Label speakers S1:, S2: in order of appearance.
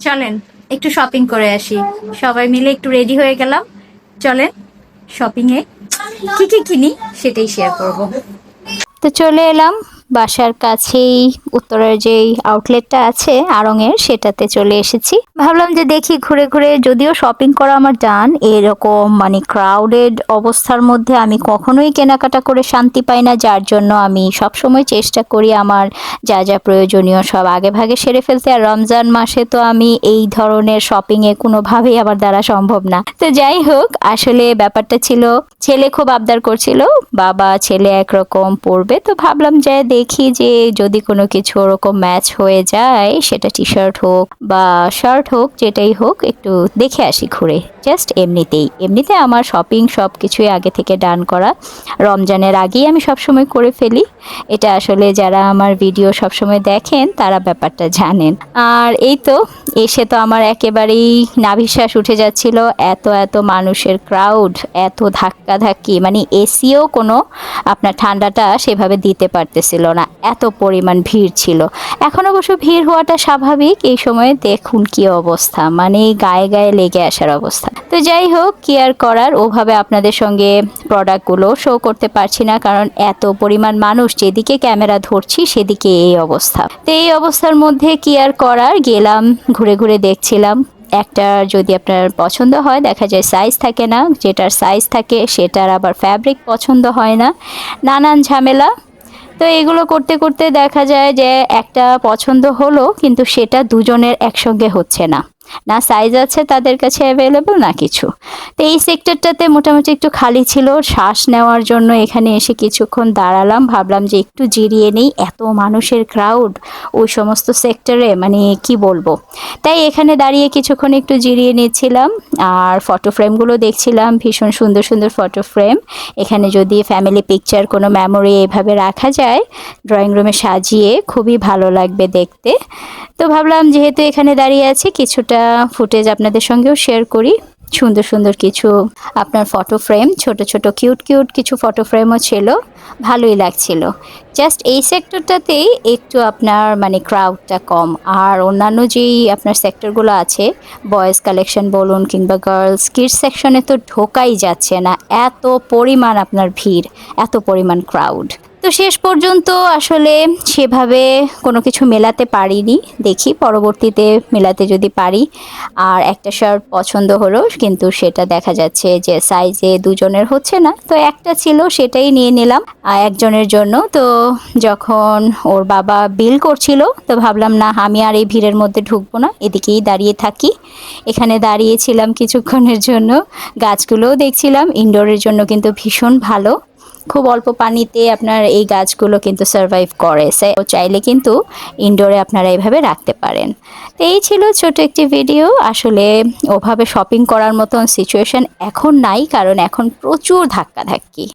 S1: চলেন একটু শপিং করে আসি। সবাই মিলে একটু রেডি হয়ে গেলাম। চলেন শপিং এ কি কি কিনি সেটাই শেয়ার করব। তো চলে এলাম বাসার কাছেই উত্তরের যেই আউটলেটটা আছে আড়ংয়ের, সেটাতে চলে এসেছি। ভাবলাম যে দেখি ঘুরে ঘুরে, যদিও শপিং করা আমার ডান, এরকম মানে ক্রাউডেড অবস্থার মধ্যে আমি কখনোই কেনাকাটা করে শান্তি পাই না, যার জন্য আমি সবসময় চেষ্টা করি আমার যা যা প্রয়োজনীয় সব আগে ভাগে সেরে ফেলতে। আর রমজান মাসে তো আমি এই ধরনের শপিং এ কোনোভাবেই আমার দ্বারা সম্ভব না। তো যাই হোক, আসলে ব্যাপারটা ছিল ছেলে খুব আবদার করছিল, বাবা ছেলে একরকম পরবে, তো ভাবলাম যে দেখি যে যদি কোনো কিছু ওরকম ম্যাচ হয়ে যায়, সেটা টি শার্ট হোক বা শার্ট হোক, যেটাই হোক, একটু দেখে আসি ঘুরে। জাস্ট এমনিতে আমার শপিং সব কিছুই আগে থেকে ডান করা, রমজানের আগেই আমি সবসময় করে ফেলি। এটা আসলে যারা আমার ভিডিও সবসময় দেখেন তারা ব্যাপারটা জানেন। আর এই তো এসে তো আমার একেবারেই নাভিশ্বাস উঠে যাচ্ছিল, এত এত মানুষের ক্রাউড, এত ধাক্কাধাক্কি, মানে এসিও কোনো আপনার ঠান্ডাটা সেভাবে দিতে পারতেছিল না, এত পরিমাণ ভিড় ছিল। এখন অবশ্য ভিড় হওয়াটা স্বাভাবিক, এই সময়ে দেখুন কি অবস্থা, মানে গায়ে গায়ে লেগে আসার অবস্থা। তো যাই হোক, কি আর করার, ওভাবে আপনাদের সঙ্গে প্রোডাক্টগুলো শো করতে পারছি না, কারণ এত পরিমাণ মানুষ, যেদিকে ক্যামেরা ধরছি সেদিকে এই অবস্থা। তো এই অবস্থার মধ্যে কি আর করার, গেলাম ঘুরে ঘুরে দেখছিলাম। একটা যদি আপনার পছন্দ হয়, দেখা যায় সাইজ থাকে না, যেটার সাইজ থাকে সেটার আবার ফ্যাব্রিক পছন্দ হয় না, নানান ঝামেলা। তো এগুলো করতে করতে দেখা যায় যে একটা পছন্দ হলো, কিন্তু সেটা দুজনের একসঙ্গে হচ্ছে না, না সাইজ আছে তাদের কাছে অ্যাভেলেবল, না কিছু। তো এই সেক্টরটাতে মোটামুটি একটু খালি ছিল, শ্বাস নেওয়ার জন্য এখানে এসে কিছুক্ষণ দাঁড়ালাম, ভাবলাম যে একটু জিরিয়ে নেই, এত মানুষের ক্রাউড ওই সমস্ত সেক্টরে, মানে কি বলবো। তাই এখানে দাঁড়িয়ে কিছুক্ষণ একটু জিরিয়ে নিচ্ছিলাম, আর ফটো ফ্রেমগুলো দেখছিলাম, ভীষণ সুন্দর সুন্দর ফটো ফ্রেম। এখানে যদি ফ্যামিলি পিকচার কোনো মেমোরি এভাবে রাখা যায় ড্রয়িং রুমে সাজিয়ে, খুবই ভালো লাগবে দেখতে। তো ভাবলাম যেহেতু এখানে দাঁড়িয়ে আছি, কিছুটা ফুটেজ আপনাদের সঙ্গেও শেয়ার করি। সুন্দর সুন্দর কিছু আপনার ফটো ফ্রেম, ছোট ছোট কিউট কিউট কিছু ফটো ফ্রেমও ছিল, ভালোই লাগছিল। জাস্ট এই সেক্টরটাতেই একটু আপনার মানে ক্রাউডটা কম, আর অন্যান্য যেই আপনার সেক্টরগুলো আছে, বয়েজ কালেকশন বলুন কিংবা গার্লস কিডস সেকশনে তো ঢোকাই যাচ্ছে না, এত পরিমাণ আপনার ভিড়, এত পরিমাণ ক্রাউড। তো শেষ পর্যন্ত আসলে সেভাবে কোনো কিছু মেলাতে পারিনি, দেখি পরবর্তীতে মেলাতে যদি পারি। আর একটা শার্ট পছন্দ হলো, কিন্তু সেটা দেখা যাচ্ছে যে সাইজে দুজনের হচ্ছে না, তো একটা ছিল সেটাই নিয়ে নিলাম একজনের জন্য। তো যখন ওর বাবা বিল করছিল, তো ভাবলাম না, আমি আর এই ভিড়ের মধ্যে ঢুকবো না, এদিকেই দাঁড়িয়ে থাকি। এখানে দাঁড়িয়েছিলাম কিছুক্ষণের জন্য, গাছগুলোও দেখছিলাম, ইনডোরের জন্য কিন্তু ভীষণ ভালো, খুব অল্প পানিতে আপনার এই গাছগুলো কিন্তু সারভাইভ করে, চাইলে কিন্তু ইনডোরে আপনারা এইভাবে রাখতে পারেন। তো এই ছিল ছোট একটি ভিডিও। আসলে ওভাবে শপিং করার মতন সিচুয়েশন এখন নাই, কারণ এখন প্রচুর ধাক্কাধাক্কি।